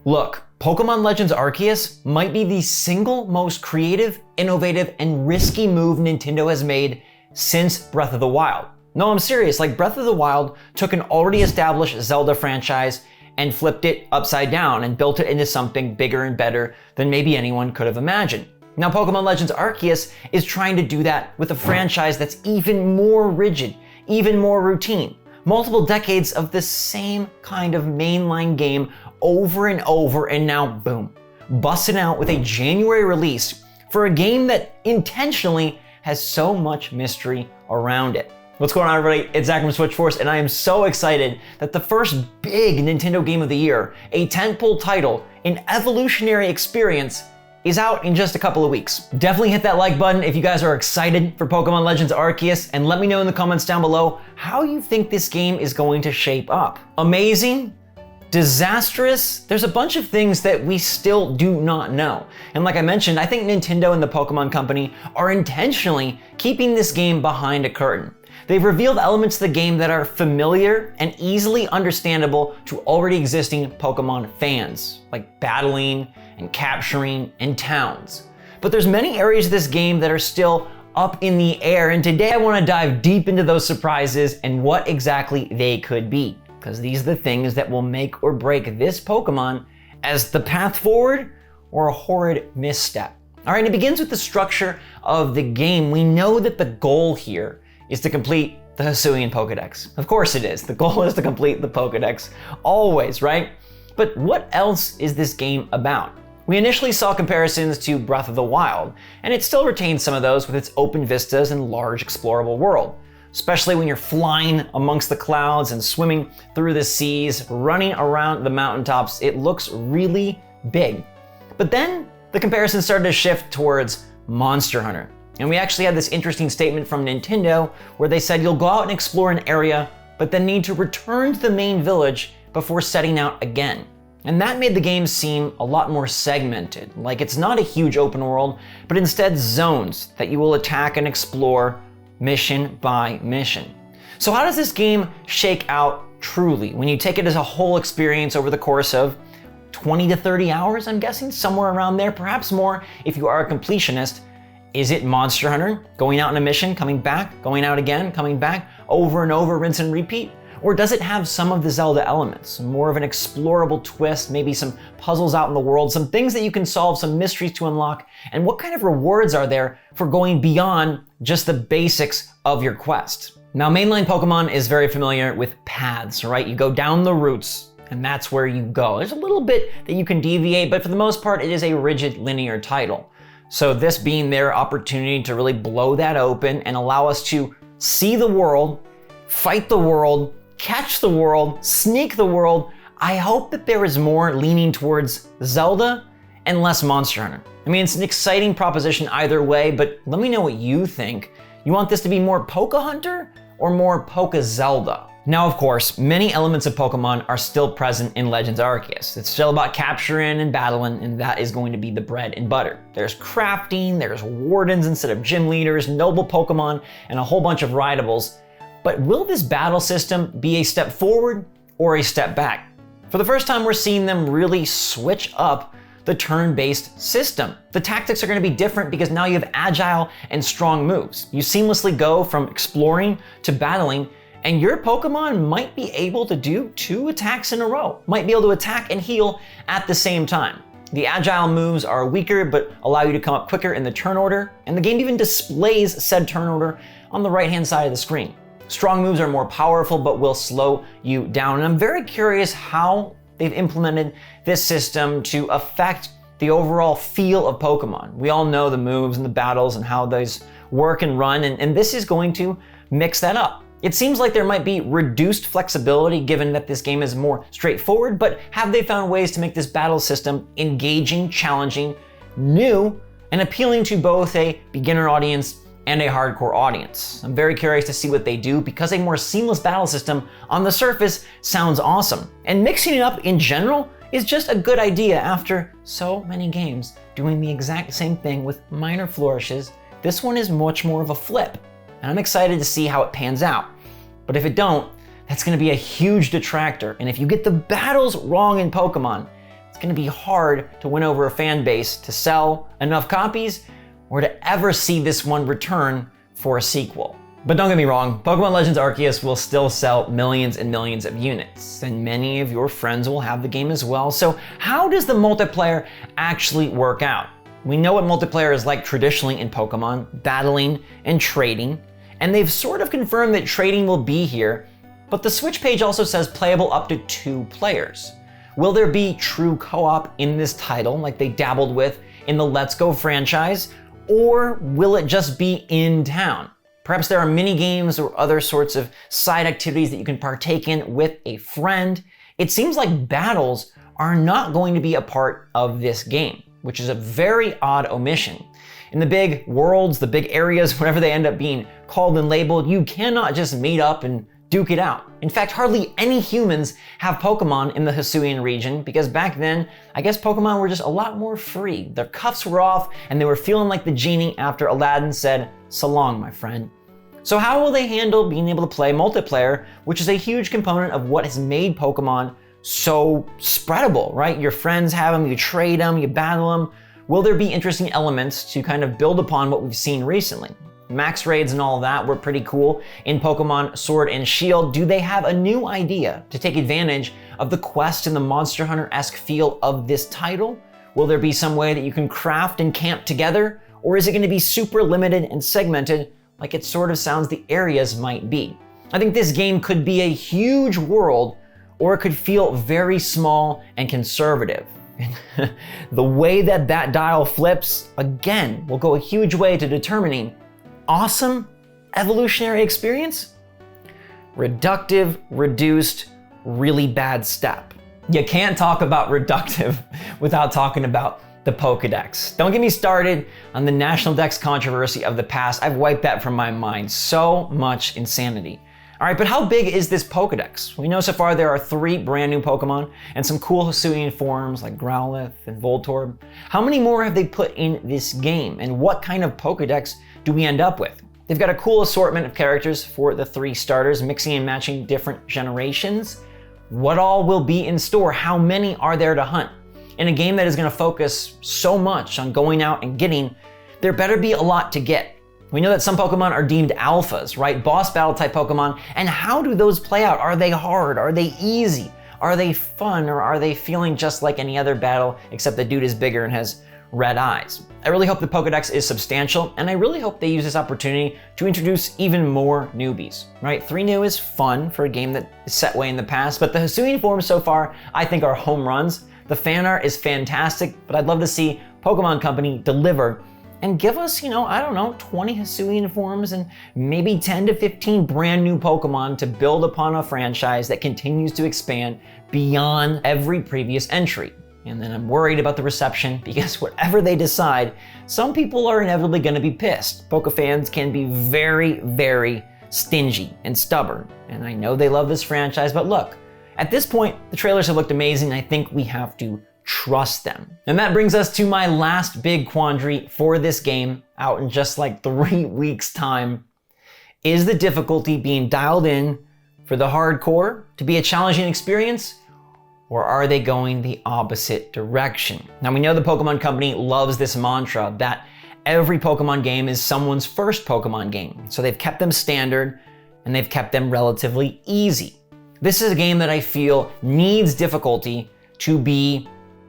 Look, Pokemon Legends Arceus might be the single most creative, innovative, and risky move Nintendo has made since Breath of the Wild. No, I'm serious, like Breath of the Wild took an already established Zelda franchise and flipped it upside down and built it into something bigger and better than maybe anyone could have imagined. Now Pokemon Legends Arceus is trying to do that with a franchise that's even more rigid, even more routine. Multiple decades of the same kind of mainline game over and over, and now boom, busting out with a January release for a game that intentionally has so much mystery around it. What's going on, everybody? It's Zach from SwitchForce, and I am so excited that the first big Nintendo game of the year, a tentpole title, an evolutionary experience, is out in just a couple of weeks. Definitely hit that like button if you guys are excited for Pokemon Legends Arceus, and let me know in the comments down below how you think this game is going to shape up. Amazing? Disastrous? There's a bunch of things that we still do not know. And like I mentioned, I think Nintendo and the Pokemon Company are intentionally keeping this game behind a curtain. They've revealed elements of the game that are familiar and easily understandable to already existing Pokemon fans, like battling and capturing and towns. But there's many areas of this game that are still up in the air, and today I want to dive deep into those surprises and what exactly they could be, because these are the things that will make or break this Pokemon as the path forward or a horrid misstep. All right, it begins with the structure of the game. We know that the goal here is to complete the Hisuian Pokédex. Of course it is. The goal is to complete the Pokédex, always, right? But what else is this game about? We initially saw comparisons to Breath of the Wild, and it still retains some of those with its open vistas and large explorable world, especially when you're flying amongst the clouds and swimming through the seas, running around the mountaintops. It looks really big. But then the comparison started to shift towards Monster Hunter. And we actually had this interesting statement from Nintendo where they said you'll go out and explore an area, but then need to return to the main village before setting out again. And that made the game seem a lot more segmented, like it's not a huge open world, but instead zones that you will attack and explore mission by mission. So how does this game shake out truly when you take it as a whole experience over the course of 20 to 30 hours, I'm guessing, somewhere around there, perhaps more if you are a completionist? Is it Monster Hunter, going out on a mission, coming back, going out again, coming back, over and over, rinse and repeat? Or does it have some of the Zelda elements, more of an explorable twist, maybe some puzzles out in the world, some things that you can solve, some mysteries to unlock, and what kind of rewards are there for going beyond just the basics of your quest? Now, mainline Pokemon is very familiar with paths, right? You go down the routes, and that's where you go. There's a little bit that you can deviate, but for the most part, it is a rigid linear title. So this being their opportunity to really blow that open and allow us to see the world, fight the world, catch the world, sneak the world, I hope that there is more leaning towards Zelda and less Monster Hunter. I mean, it's an exciting proposition either way, but let me know what you think. You want this to be more Poke-Hunter or more Poke-Zelda? Now, of course, many elements of Pokemon are still present in Legends Arceus. It's still about capturing and battling, and that is going to be the bread and butter. There's crafting, there's wardens instead of gym leaders, noble Pokemon, and a whole bunch of rideables. But will this battle system be a step forward or a step back? For the first time, we're seeing them really switch up the turn-based system. The tactics are going to be different because now you have agile and strong moves. You seamlessly go from exploring to battling, and your Pokemon might be able to do 2 attacks in a row, might be able to attack and heal at the same time. The agile moves are weaker, but allow you to come up quicker in the turn order, and the game even displays said turn order on the right-hand side of the screen. Strong moves are more powerful, but will slow you down, and I'm very curious how they've implemented this system to affect the overall feel of Pokemon. We all know the moves and the battles and how those work and run, and this is going to mix that up. It seems like there might be reduced flexibility given that this game is more straightforward, but have they found ways to make this battle system engaging, challenging, new, and appealing to both a beginner audience and a hardcore audience? I'm very curious to see what they do because a more seamless battle system on the surface sounds awesome. And mixing it up in general is just a good idea after so many games doing the exact same thing with minor flourishes. This one is much more of a flip, and I'm excited to see how it pans out. But if it don't, that's gonna be a huge detractor. And if you get the battles wrong in Pokemon, it's gonna be hard to win over a fan base to sell enough copies or to ever see this one return for a sequel. But don't get me wrong, Pokemon Legends Arceus will still sell millions and millions of units, and many of your friends will have the game as well. So how does the multiplayer actually work out? We know what multiplayer is like traditionally in Pokemon, battling and trading, and they've sort of confirmed that trading will be here, but the Switch page also says playable up to 2 players. Will there be true co-op in this title like they dabbled with in the Let's Go franchise, or will it just be in town? Perhaps there are mini games or other sorts of side activities that you can partake in with a friend. It seems like battles are not going to be a part of this game, which is a very odd omission. In the big worlds, the big areas, whatever they end up being called and labeled, you cannot just meet up and duke it out. In fact, hardly any humans have Pokemon in the Hisuian region because back then, I guess Pokemon were just a lot more free. Their cuffs were off and they were feeling like the genie after Aladdin said, "So long, my friend." So how will they handle being able to play multiplayer, which is a huge component of what has made Pokemon so spreadable, right? Your friends have them, you trade them, you battle them. Will there be interesting elements to kind of build upon what we've seen recently? Max raids and all that were pretty cool in Pokemon Sword and Shield. Do they have a new idea to take advantage of the quest and the Monster Hunter-esque feel of this title? Will there be some way that you can craft and camp together? Or is it going to be super limited and segmented like it sort of sounds the areas might be? I think this game could be a huge world, or it could feel very small and conservative. The way that that dial flips, again, will go a huge way to determining awesome evolutionary experience, reductive, reduced, really bad step. You can't talk about reductive without talking about the Pokédex. Don't get me started on the National Dex controversy of the past. I've wiped that from my mind. So much insanity. All right, but how big is this Pokédex? We know so far there are 3 brand new Pokemon and some cool Hisuian forms like Growlithe and Voltorb. How many more have they put in this game, and what kind of Pokédex do we end up with? They've got a cool assortment of characters for the 3 starters, mixing and matching different generations. What all will be in store? How many are there to hunt? In a game that is going to focus so much on going out and getting, there better be a lot to get. We know that some Pokemon are deemed alphas, right? Boss battle type Pokemon. And how do those play out? Are they hard? Are they easy? Are they fun? Or are they feeling just like any other battle, except the dude is bigger and has red eyes? I really hope the Pokédex is substantial, and I really hope they use this opportunity to introduce even more newbies, right? 3 new is fun for a game that is set way in the past, but the Hisuian forms so far, I think, are home runs. The fan art is fantastic, but I'd love to see Pokemon Company deliver and give us, 20 Hisuian forms and maybe 10 to 15 brand new Pokemon to build upon a franchise that continues to expand beyond every previous entry. And then I'm worried about the reception because whatever they decide, some people are inevitably going to be pissed. Poke fans can be very, very stingy and stubborn. And I know they love this franchise, but look, at this point, the trailers have looked amazing. I think we have to trust them. And that brings us to my last big quandary for this game, out in just like 3 weeks' time. Is the difficulty being dialed in for the hardcore to be a challenging experience? Or are they going the opposite direction? Now we know the Pokemon Company loves this mantra that every Pokemon game is someone's first Pokemon game. So they've kept them standard and they've kept them relatively easy. This is a game that I feel needs difficulty to be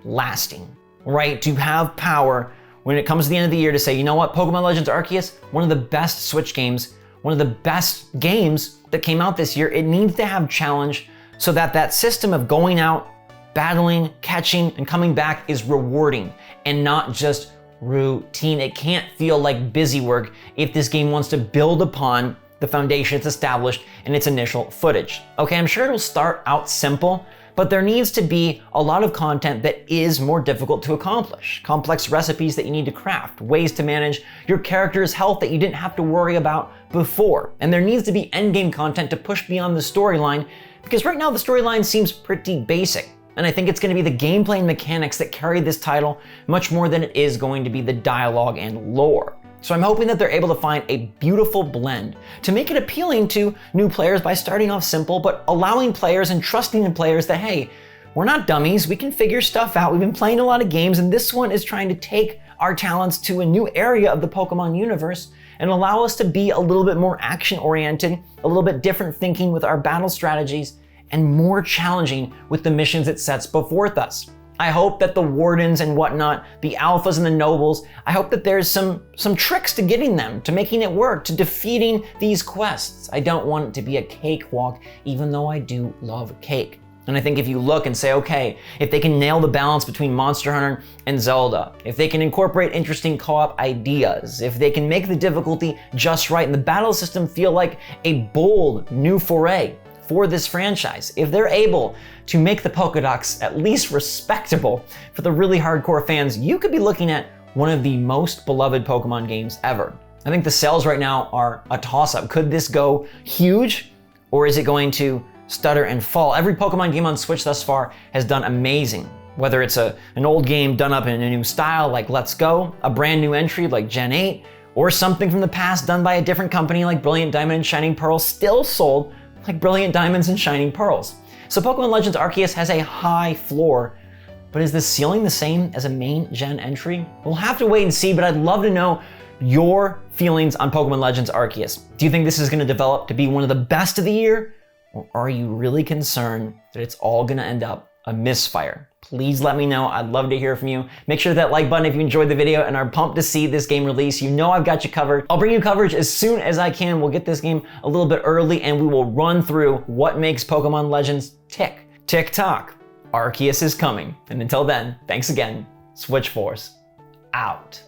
lasting, right? To have power when it comes to the end of the year to say, you know what, Pokemon Legends Arceus, one of the best Switch games, one of the best games that came out this year. It needs to have challenge so that that system of going out, battling, catching, and coming back is rewarding and not just routine. It can't feel like busy work if this game wants to build upon the foundation it's established in its initial footage. Okay, I'm sure it'll start out simple, but there needs to be a lot of content that is more difficult to accomplish. Complex recipes that you need to craft, ways to manage your character's health that you didn't have to worry about before. And there needs to be endgame content to push beyond the storyline, because right now the storyline seems pretty basic. And I think it's going to be the gameplay and mechanics that carry this title much more than it is going to be the dialogue and lore. So I'm hoping that they're able to find a beautiful blend to make it appealing to new players by starting off simple, but allowing players and trusting in players that, hey, we're not dummies. We can figure stuff out. We've been playing a lot of games, and this one is trying to take our talents to a new area of the Pokemon universe and allow us to be a little bit more action-oriented, a little bit different thinking with our battle strategies, and more challenging with the missions it sets before us. I hope that the wardens and whatnot, the alphas and the nobles, I hope that there's some tricks to getting them, to making it work, to defeating these quests. I don't want it to be a cakewalk, even though I do love cake. And I think if you look and say, okay, if they can nail the balance between Monster Hunter and Zelda, if they can incorporate interesting co-op ideas, if they can make the difficulty just right and the battle system feel like a bold new foray for this franchise, if they're able to make the Pokédex at least respectable for the really hardcore fans, you could be looking at one of the most beloved Pokemon games ever. I think the sales right now are a toss-up. Could this go huge, or is it going to stutter and fall? Every Pokemon game on Switch thus far has done amazing. Whether it's an old game done up in a new style like Let's Go, a brand new entry like Gen 8, or something from the past done by a different company like Brilliant Diamond and Shining Pearl, still sold like Brilliant Diamonds and Shining Pearls. So Pokemon Legends Arceus has a high floor, but is the ceiling the same as a main gen entry? We'll have to wait and see, but I'd love to know your feelings on Pokemon Legends Arceus. Do you think this is going to develop to be one of the best of the year? Or are you really concerned that it's all gonna end up a misfire? Please let me know. I'd love to hear from you. Make sure that like button if you enjoyed the video and are pumped to see this game release. You know I've got you covered. I'll bring you coverage as soon as I can. We'll get this game a little bit early and we will run through what makes Pokemon Legends tick. Tick tock. Arceus is coming. And until then, thanks again. SwitchForce out.